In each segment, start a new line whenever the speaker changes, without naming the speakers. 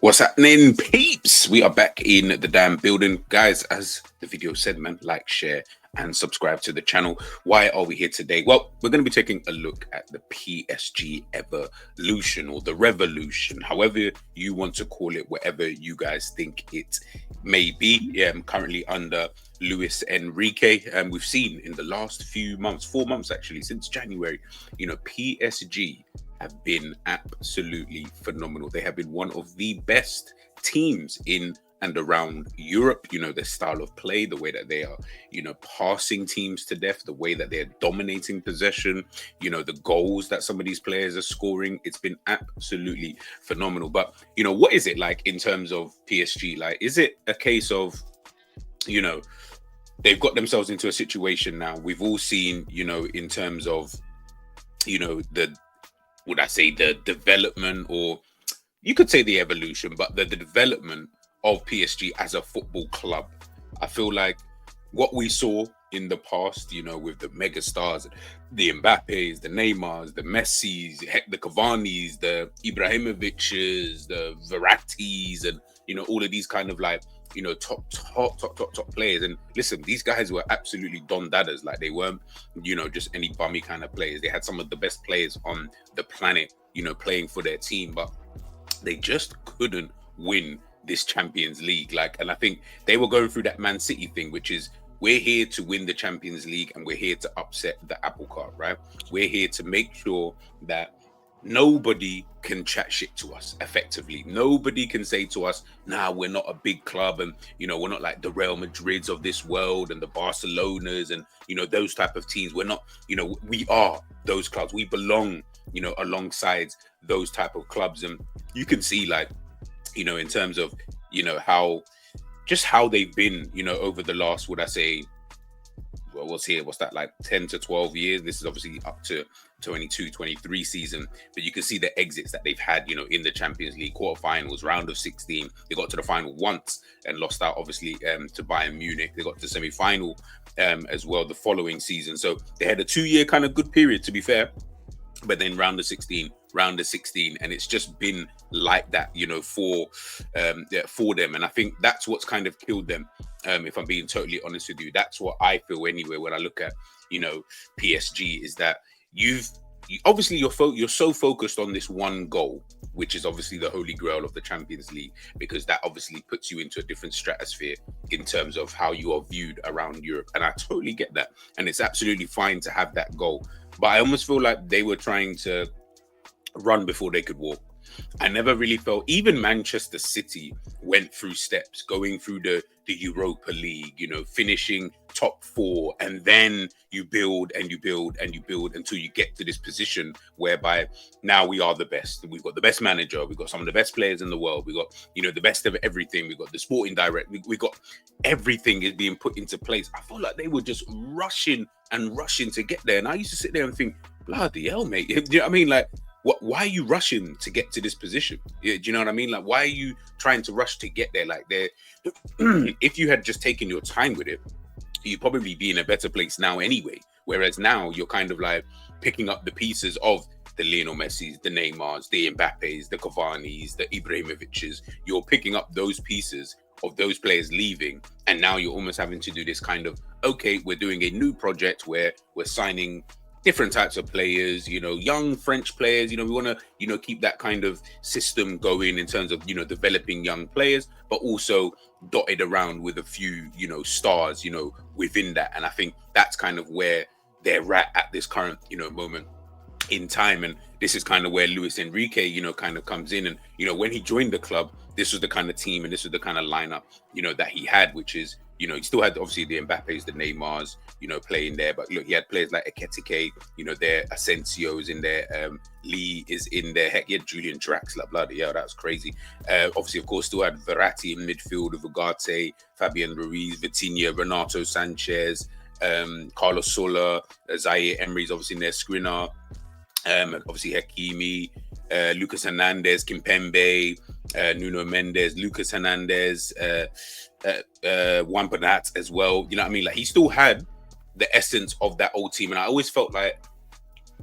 What's happening, peeps? We are back in the damn building. Guys, as the video said, man, like, share, and subscribe to the channel. Why are we here today? Well, we're going to be taking a look at the PSG evolution, or the revolution, however you want to call it, whatever you guys think it may be. Currently under Luis Enrique. And we've seen in the last few months, 4 months actually, since January, PSG have been absolutely phenomenal. They have been one of the best teams in and around Europe. Their style of play, the way that they are, passing teams to death, the way that they're dominating possession, the goals that some of these players are scoring. It's been absolutely phenomenal. But, what is it like in terms of PSG? Like, is it a case of, they've got themselves into a situation now? We've all seen, in terms of, the development, or you could say the evolution, but the development of PSG as a football club. I feel like what we saw in the past, with the mega stars, the Mbappés, the Neymars, the Messis, the Cavani's, the Ibrahimoviches, the Verrattis, and all of these kind of like top players. And listen, these guys were absolutely Don Dadas. Like, they weren't just any bummy kind of players. They had some of the best players on the planet playing for their team, but they just couldn't win this Champions League. And I think they were going through that Man City thing, which is, we're here to win the Champions League and we're here to upset the apple cart, right? We're here to make sure that nobody can chat shit to us effectively. Nobody can say to us, nah, we're not a big club, and we're not like the Real Madrids of this world and the Barcelonas and those type of teams. We're not, we are those clubs. We belong, alongside those type of clubs. And you can see, like, in terms of how they've been, over the last, would I say, well, what's that, like 10 to 12 years? This is obviously up to 22-23 season, but you can see the exits that they've had, in the Champions League quarterfinals, round of 16. They got to the final once and lost out, obviously, to Bayern Munich. They got to the semi-final as well the following season. So they had a 2-year kind of good period, to be fair. But then round of 16, and it's just been like that, for them. And I think that's what's kind of killed them. If I'm being totally honest with you, that's what I feel anyway when I look at, PSG, is that obviously you're so focused on this one goal, which is obviously the holy grail of the Champions League, because that obviously puts you into a different stratosphere in terms of how you are viewed around Europe. And I totally get that. And it's absolutely fine to have that goal. But I almost feel like they were trying to run before they could walk. I never really felt, even Manchester City went through steps, going through the Europa League, finishing top 4, and then you build and you build and you build until you get to this position whereby now we are the best. We've got the best manager, we've got some of the best players in the world, we got the best of everything, we got the sporting direct, we got everything is being put into place. I feel like they were just rushing to get there, and I used to sit there and think, bloody hell, mate. Do you know what I mean? Like, why are you rushing to get to this position? Do you know what I mean? Like, why are you trying to rush to get there? Like, if you had just taken your time with it, you'd probably be in a better place now anyway. Whereas now you're kind of like picking up the pieces of the Lionel Messis, the Neymars, the Mbappés, the Cavani's, the Ibrahimoviches. You're picking up those pieces of those players leaving, and now you're almost having to do this kind of, okay, we're doing a new project where we're signing different types of players, young French players. We want to, keep that kind of system going in terms of, developing young players, but also dotted around with a few, stars, within that. And I think that's kind of where they're at this current, moment in time. And this is kind of where Luis Enrique, kind of comes in. And, when he joined the club, this was the kind of team and this was the kind of lineup, that he had, which is, he still had obviously the Mbappés, the Neymars, playing there. But look, he had players like Ekitike, there, Asensio's in there, Lee is in there. Heck, he had Julian Draxler, bloody hell, that was crazy. Obviously, of course, still had Verratti in midfield, Ugarte, Fabian Ruiz, Vitinha, Renato Sanchez, Carlos Sola, Zaire Emery's obviously in there, Skriniar, obviously Hakimi, Lucas Hernandez, Kimpembe, Nuno Mendes, Lucas Hernandez, Juan Bernat as well. You know what I mean? Like, he still had the essence of that old team. And I always felt like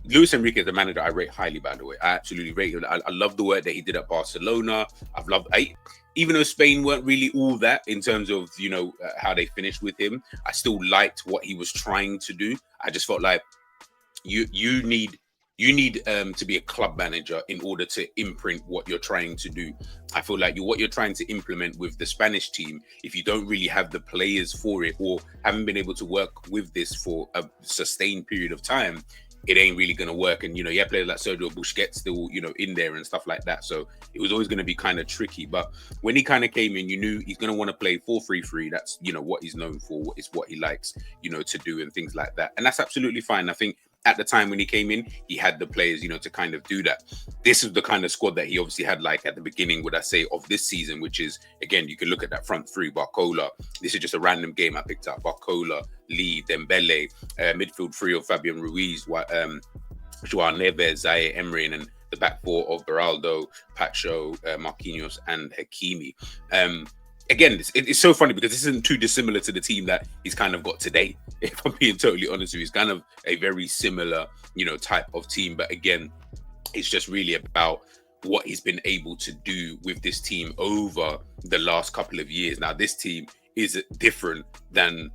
Luis Enrique is a manager I rate highly, by the way. I absolutely rate him. I love the work that he did at Barcelona. Even though Spain weren't really all that in terms of, how they finished with him, I still liked what he was trying to do. I just felt like you need to be a club manager in order to imprint what you're trying to do. I feel like what you're trying to implement with the Spanish team, if you don't really have the players for it or haven't been able to work with this for a sustained period of time, it ain't really going to work. And, you have players like Sergio Busquets still, in there and stuff like that. So it was always going to be kind of tricky. But when he kind of came in, you knew he's going to want to play 4-3-3. That's, what he's known for. It's what he likes, to do and things like that. And that's absolutely fine. I think at the time when he came in, he had the players, to kind of do that. This is the kind of squad that he obviously had, like at the beginning, would I say, of this season, which is, again, you can look at that front three, Barcola. This is just a random game I picked up. Barcola, Lee, Dembele, midfield three of Fabian Ruiz, João Neves, Zaire Emery, and then the back four of Beraldo, Pacho, Marquinhos, and Hakimi. Again, it's so funny because this isn't too dissimilar to the team that he's kind of got today. If I'm being totally honest with you, it's kind of a very similar, type of team. But again, it's just really about what he's been able to do with this team over the last couple of years. Now, this team is different than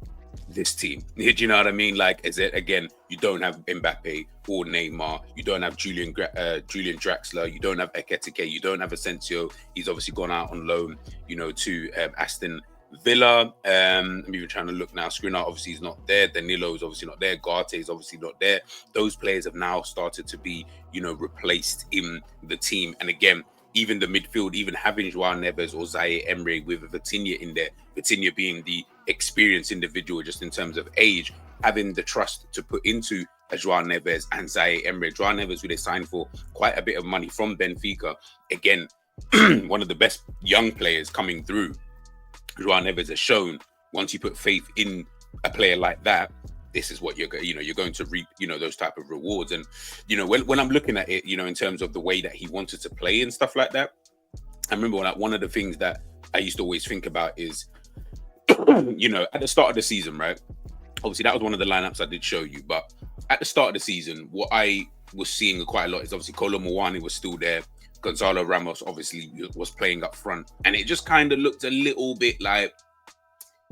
this team. Do you know what I mean? Like, is it, again, you don't have Mbappé or Neymar, you don't have Julian Draxler, you don't have Ekitike, you don't have Asensio. He's obviously gone out on loan, to Aston Villa. I'm even trying to look now. Skriniar obviously is not there. Danilo is obviously not there. Garte is obviously not there. Those players have now started to be, replaced in the team. And again, even the midfield, even having João Neves or Zaire Emery with Vitinha in there, Vitinha being the experienced individual just in terms of age, having the trust to put into a João Neves and Zaire Emery. João Neves, who they signed for quite a bit of money from Benfica. Again, one of the best young players coming through. João Neves has shown, once you put faith in a player like that, this is what you're going to reap, those type of rewards. And, when I'm looking at it, in terms of the way that he wanted to play and stuff like that, I remember one of the things that I used to always think about is, at the start of the season, right? Obviously, that was one of the lineups I did show you. But at the start of the season, what I was seeing quite a lot is obviously Kolo Muani was still there. Gonzalo Ramos obviously was playing up front. And it just kind of looked a little bit like,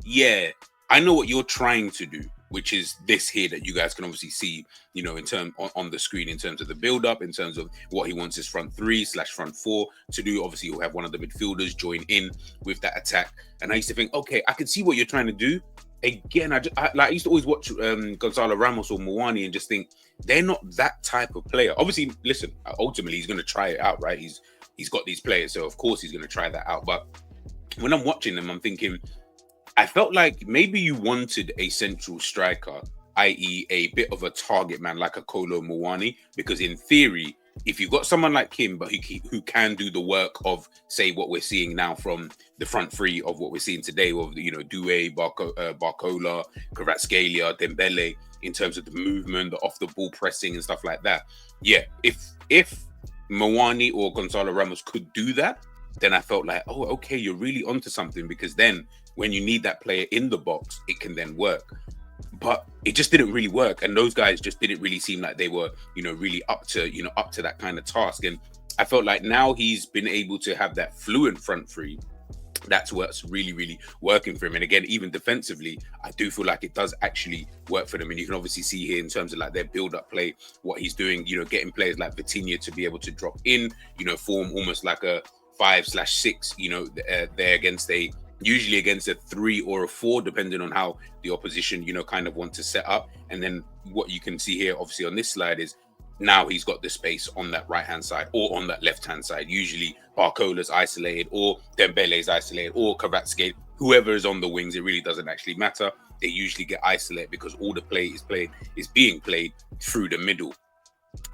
yeah, I know what you're trying to do, which is this here that you guys can obviously see, in term on the screen, in terms of the build up, in terms of what he wants his front three / front four to do. Obviously, you'll have one of the midfielders join in with that attack. And I used to think, okay, I can see what you're trying to do. Again, I used to always watch Gonzalo Ramos or Muani and just think they're not that type of player. Obviously, listen, ultimately he's going to try it out, right? He's got these players, so of course he's going to try that out. But when I'm watching them, I'm thinking, I felt like maybe you wanted a central striker, i.e. a bit of a target man like a Kolo Muani, because in theory, if you've got someone like him, but who can do the work of, say, what we're seeing now from the front three of what we're seeing today, of Doué, Barcola, Kvaratskhelia, Dembele, in terms of the movement, the off the ball pressing and stuff like that. Yeah, if Muani or Gonzalo Ramos could do that, then I felt like, oh, okay, you're really onto something, because then when you need that player in the box, it can then work. But it just didn't really work, and those guys just didn't really seem like they were, really up to that kind of task. And I felt like now he's been able to have that fluent front three. That's what's really, really working for him. And again, even defensively, I do feel like it does actually work for them. And you can obviously see here in terms of like their build-up play, what he's doing, getting players like Vitinha to be able to drop in, form almost like a 5/6, there usually against a 3 or a 4, depending on how the opposition, kind of want to set up. And then what you can see here, obviously on this slide, is now he's got the space on that right-hand side or on that left-hand side. Usually Barcola's isolated, or Dembele's isolated, or Kvaratskhelia, whoever is on the wings, it really doesn't actually matter. They usually get isolated because all the play is being played through the middle.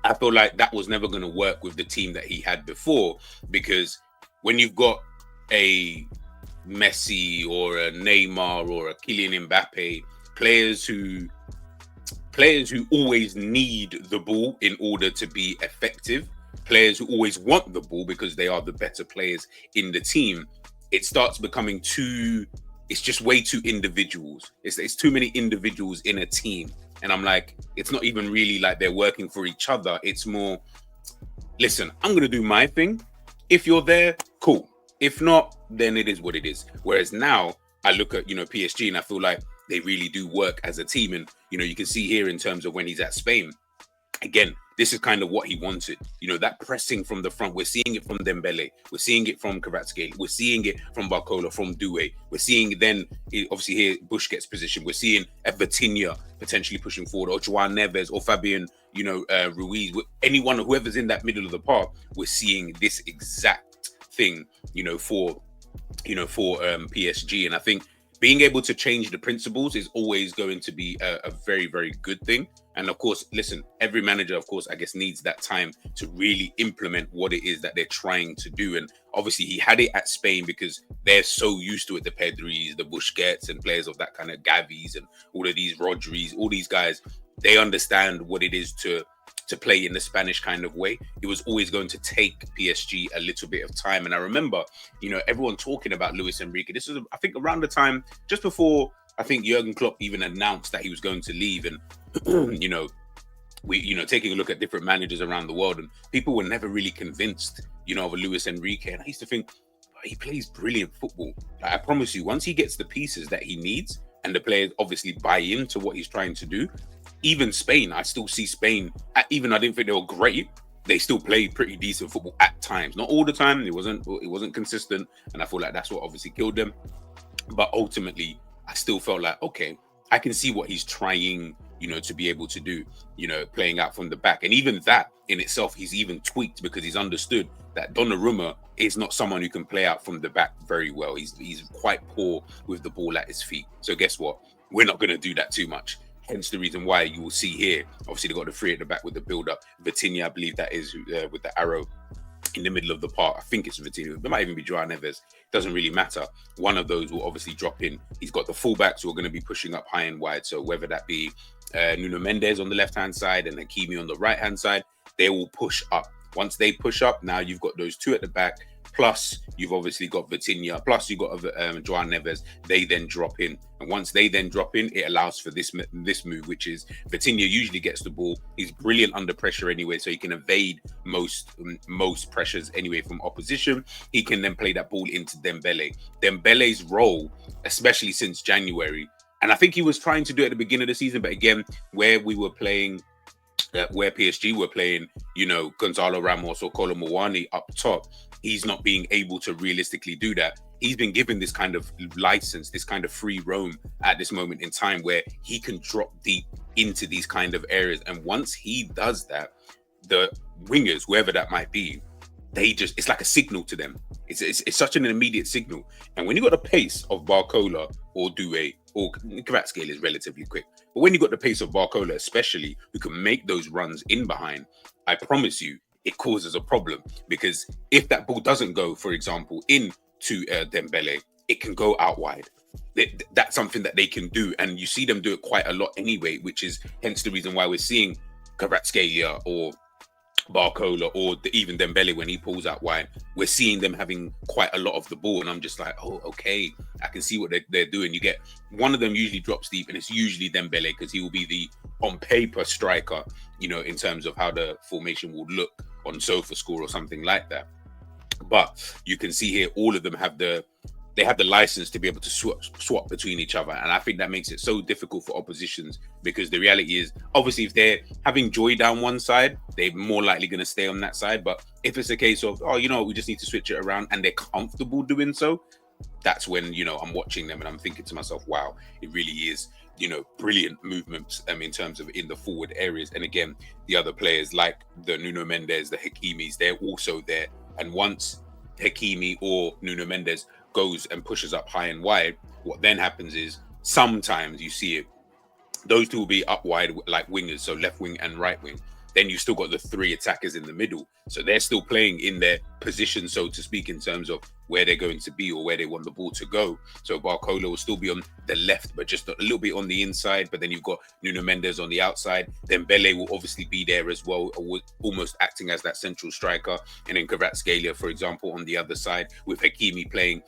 I feel like that was never going to work with the team that he had before, because when you've got a Messi or a Neymar or a Kylian Mbappé, players who always need the ball in order to be effective, players who always want the ball because they are the better players in the team, it starts becoming too it's just way too individuals. It's too many individuals in a team. And I'm like, it's not even really like they're working for each other. It's more, listen, I'm going to do my thing. If you're there, cool. If not, then it is what it is. Whereas now I look at, PSG, and I feel like they really do work as a team. And, you can see here in terms of when he's at Spain, again, this is kind of what he wanted. That pressing from the front. We're seeing it from Dembele. We're seeing it from Kvaratskhelia. We're seeing it from Barcola, from Doué. We're seeing then, obviously here, Busquets' position. We're seeing Vitinha potentially pushing forward, or João Neves, or Fabian, Ruiz. Anyone, whoever's in that middle of the park, we're seeing this exact thing, for PSG. And I think being able to change the principles is always going to be a very, very good thing. And of course, listen, every manager, of course, I guess needs that time to really implement what it is that they're trying to do. And obviously he had it at Spain because they're so used to it, the Pedris, the Busquets, and players of that kind of Gavis, and all of these Rodris, all these guys, they understand what it is to play in the Spanish kind of way. It was always going to take PSG a little bit of time. And I remember, everyone talking about Luis Enrique. This was, I think, around the time, just before, I think Jurgen Klopp even announced that he was going to leave. And, we, taking a look at different managers around the world, and people were never really convinced, of a Luis Enrique. And I used to think, he plays brilliant football. Like, I promise you, once he gets the pieces that he needs, and the players obviously buy into what he's trying to do, even Spain, I still see Spain, even I didn't think they were great, they still play pretty decent football at times. Not all the time, it wasn't consistent, and I feel like that's what obviously killed them. But ultimately, I still felt like, okay, I can see what he's trying, to be able to do, playing out from the back. And even that in itself, he's even tweaked, because he's understood that Donnarumma is not someone who can play out from the back very well. He's quite poor with the ball at his feet. So guess what? We're not going to do that too much. Hence the reason why you will see here, obviously, they got the three at the back with the build-up. Vitinha, I believe that is with the arrow in the middle of the park. I think it's Vitinha. It might even be João Neves. Doesn't really matter. One of those will obviously drop in. He's got the fullbacks who are going to be pushing up high and wide. So whether that be Nuno Mendes on the left-hand side and Hakimi on the right-hand side, they will push up. Once they push up, now you've got those two at the back. Plus, you've obviously got Vitinha. Plus, you've got João Neves. They then drop in. And once they then drop in, it allows for this move, which is Vitinha usually gets the ball. He's brilliant under pressure anyway, so he can evade most pressures anyway from opposition. He can then play that ball into Dembele. Dembele's role, especially since January, and I think he was trying to do it at the beginning of the season, but again, where we were playing, where PSG were playing, Gonzalo Ramos or Kolo Muani up top, he's not being able to realistically do that. He's been given this kind of license, this kind of free roam at this moment in time where he can drop deep into these kind of areas. And once he does that, the wingers, whoever that might be, it's like a signal to them. It's such an immediate signal. And when you got the pace of Barcola or Doué, or Kvaratskhelia is relatively quick, but when you got the pace of Barcola, especially, who can make those runs in behind, I promise you, it causes a problem. Because if that ball doesn't go, for example, into Dembele, it can go out wide. That's something that they can do, and you see them do it quite a lot anyway, which is hence the reason why we're seeing Kvaratskhelia or Barcola or even Dembele, when he pulls out wide, we're seeing them having quite a lot of the ball. And I'm just like, oh, okay, I can see what they're doing. You get one of them usually drops deep, and it's usually Dembele, because he will be the on paper striker, in terms of how the formation will look on SofaScore or something like that. But you can see here, all of them have the license to be able to swap between each other. And I think that makes it so difficult for oppositions, because the reality is, obviously, if they're having joy down one side, they're more likely going to stay on that side. But if it's a case of, we just need to switch it around, and they're comfortable doing so, that's when, I'm watching them and I'm thinking to myself, wow, it really is, brilliant movements in terms of in the forward areas. And again, the other players like the Nuno Mendes, the Hakimis, they're also there. And once Hakimi or Nuno Mendes goes and pushes up high and wide, what then happens is, sometimes you see it, those two will be up wide like wingers, so left wing and right wing. Then you still got the three attackers in the middle, so they're still playing in their position, so to speak, in terms of where they're going to be or where they want the ball to go. So Barcola will still be on the left, but just a little bit on the inside. But then you've got Nuno Mendes on the outside. Then Dembélé will obviously be there as well, almost acting as that central striker. And then Kvaratskhelia, for example, on the other side, with Hakimi playing,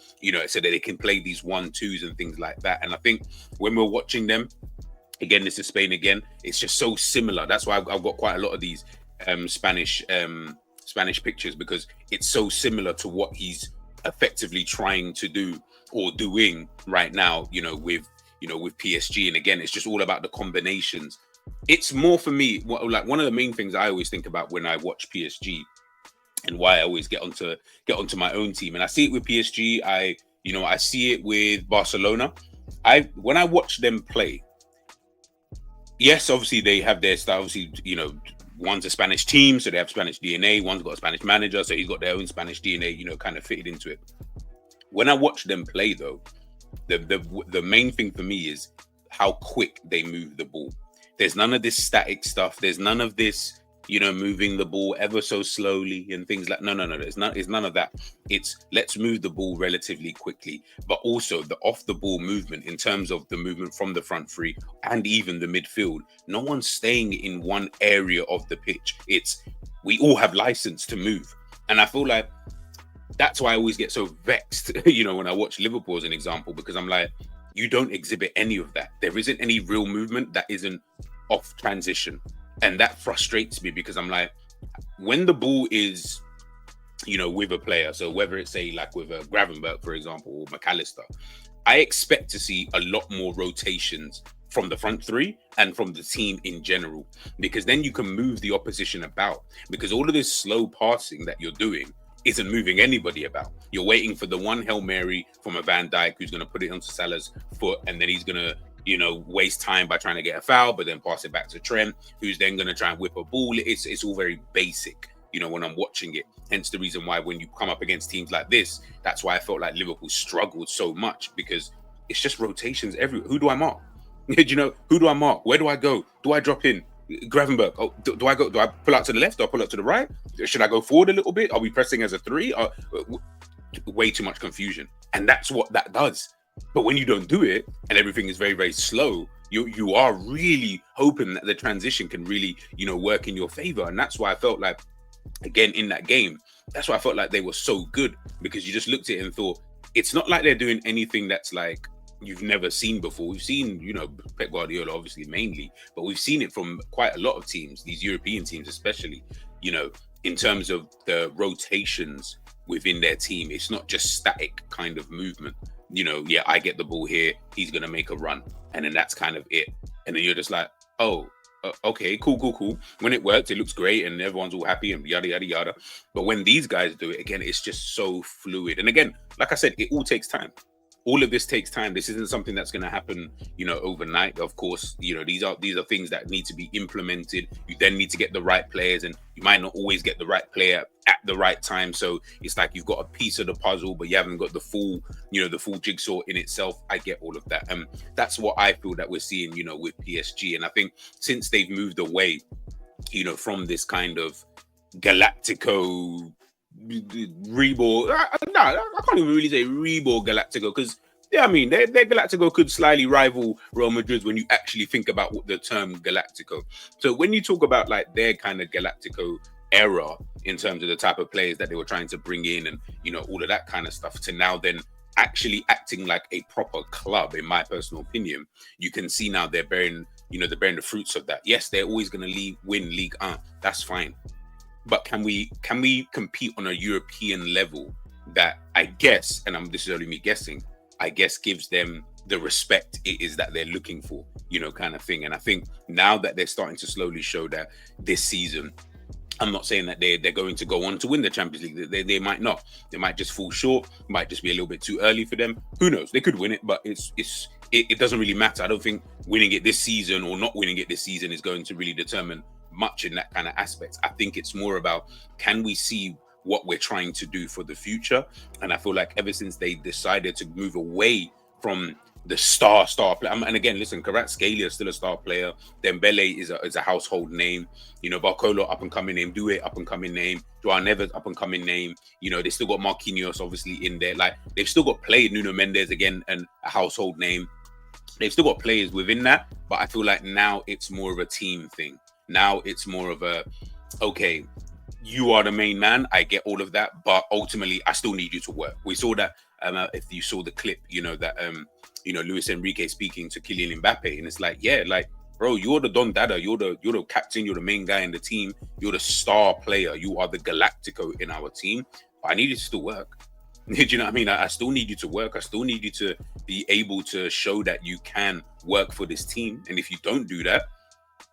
so that they can play these 1-2s and things like that. And I think when we're watching them, again, this is Spain again, it's just so similar. That's why I've got quite a lot of these Spanish pictures, because it's so similar to what he's effectively trying to do or doing right now, with PSG. And again, it's just all about the combinations. It's more for me, like one of the main things I always think about when I watch PSG, and why I always get onto my own team. And I see it with PSG. I see it with Barcelona. When I watch them play, yes, obviously they have their style. Obviously, one's a Spanish team, so they have Spanish DNA. One's got a Spanish manager, so he's got their own Spanish DNA, kind of fitted into it. When I watch them play, though, the main thing for me is how quick they move the ball. There's none of this static stuff. There's none of this, moving the ball ever so slowly and things like, no. It's none of that. It's let's move the ball relatively quickly, but also the off the ball movement in terms of the movement from the front three and even the midfield. No one's staying in one area of the pitch. It's we all have license to move. And I feel like that's why I always get so vexed, when I watch Liverpool as an example, because I'm like, you don't exhibit any of that. There isn't any real movement that isn't off transition. And that frustrates me, because I'm like, when the ball is, with a player, so whether it's like with a Gravenberch, for example, or McAllister, I expect to see a lot more rotations from the front three and from the team in general, because then you can move the opposition about, because all of this slow passing that you're doing isn't moving anybody about. You're waiting for the one Hail Mary from a Van Dijk who's going to put it onto Salah's foot, and then he's going to waste time by trying to get a foul, but then pass it back to Trent, who's then going to try and whip a ball. It's all very basic, when I'm watching it. Hence the reason why when you come up against teams like this, that's why I felt like Liverpool struggled so much, because it's just rotations everywhere. Who do I mark? Who do I mark? Where do I go? Do I drop in? Gravenberch. Oh, do I go? Do I pull out to the left? Do I pull out to the right? Should I go forward a little bit? Are we pressing as a 3? Way too much confusion. And that's what that does. But when you don't do it and everything is very, very slow, you are really hoping that the transition can really, work in your favor. And that's why I felt like, again, in that game, that's why I felt like they were so good, because you just looked at it and thought, it's not like they're doing anything that's like you've never seen before. We've seen, Pep Guardiola, obviously, mainly, but we've seen it from quite a lot of teams, these European teams, especially, in terms of the rotations within their team. It's not just static kind of movement. I get the ball here, he's going to make a run. And then that's kind of it. And then you're just like, oh, okay, cool. When it works, it looks great and everyone's all happy and yada, yada, yada. But when these guys do it, again, it's just so fluid. And again, like I said, it all takes time. All of this takes time. This isn't something that's going to happen, overnight. Of course, these are things that need to be implemented. You then need to get the right players, and you might not always get the right player at the right time. So it's like you've got a piece of the puzzle, but you haven't got the full, the full jigsaw in itself. I get all of that. That's what I feel that we're seeing, with PSG. And I think since they've moved away, from this kind of Galactico Rebor, I can't even really say Rebor Galactico, because their Galactico could slightly rival Real Madrid when you actually think about what the term Galactico. So when you talk about like their kind of Galactico era in terms of the type of players that they were trying to bring in and all of that kind of stuff, to now then actually acting like a proper club, in my personal opinion, you can see now they're bearing the fruits of that. Yes, they're always going to win Ligue 1. That's fine. But can we compete on a European level that I guess, and this is only me guessing, I guess gives them the respect it is that they're looking for, kind of thing. And I think now that they're starting to slowly show that this season, I'm not saying that they're going to go on to win the Champions League. They might not. They might just fall short. Might just be a little bit too early for them. Who knows? They could win it, but it doesn't really matter. I don't think winning it this season or not winning it this season is going to really determine much in that kind of aspect. I think it's more about, can we see what we're trying to do for the future? And I feel like ever since they decided to move away from the star player. And again, listen, Kvaratskhelia is still a star player. Dembele is a household name. You know, Barcola, up and coming name. Doué, up and coming name. Joao Neves, up and coming name. You know, they still got Marquinhos obviously in there. Like, they've still got players. Nuno Mendes again, and a household name. They've still got players within that, but I feel like now it's more of a team thing. Now it's more of a, okay, you are the main man. I get all of that, but ultimately, I still need you to work. We saw that. If you saw the clip, you know that Luis Enrique speaking to Kylian Mbappé, and it's like, yeah, like, bro, you're the Don Dada, you're the captain, you're the main guy in the team, you're the star player, you are the Galactico in our team. But I need you to still work. Do you know what I mean? I still need you to work. I still need you to be able to show that you can work for this team. And if you don't do that,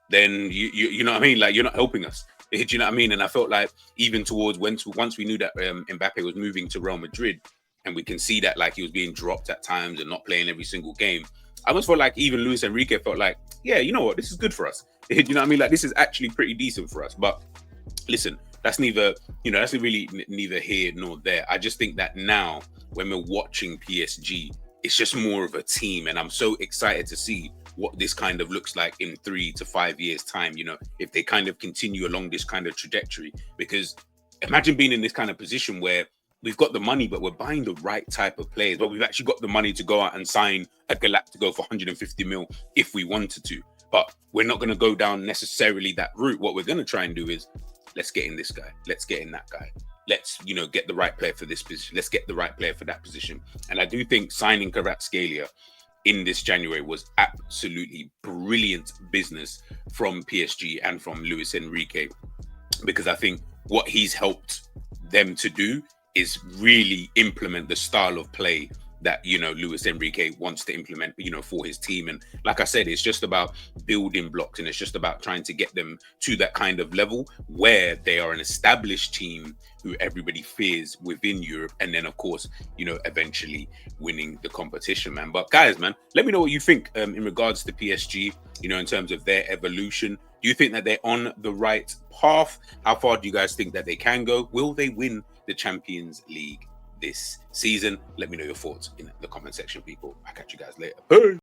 then you know what I mean? Like, you're not helping us. Do you know what I mean? And I felt like even towards once we knew that Mbappe was moving to Real Madrid, and we can see that like he was being dropped at times and not playing every single game, I almost felt like even Luis Enrique felt like, yeah, you know what? This is good for us. Do you know what I mean? Like, this is actually pretty decent for us. But listen, that's really neither here nor there. I just think that now when we're watching PSG, it's just more of a team, and I'm so excited to see what this kind of looks like in 3 to 5 years time, you know, if they kind of continue along this kind of trajectory. Because imagine being in this kind of position where we've got the money, but we're buying the right type of players, but we've actually got the money to go out and sign a Galactico for 150 mil if we wanted to. But we're not going to go down necessarily that route. What we're going to try and do is, let's get in this guy. Let's get in that guy. Let's, get the right player for this position. Let's get the right player for that position. And I do think signing Kvaratskhelia in this January was absolutely brilliant business from PSG and from Luis Enrique, because I think what he's helped them to do is really implement the style of play that Luis Enrique wants to implement for his team. And like I said, it's just about building blocks, and it's just about trying to get them to that kind of level where they are an established team who everybody fears within Europe, and then of course eventually winning the competition, man. But guys, man, let me know what you think in regards to PSG, in terms of their evolution. Do you think that they're on the right path? How far do you guys think that they can go? Will they win the Champions League this season? Let me know your thoughts in the comment section, people. I'll catch you guys later. Peace.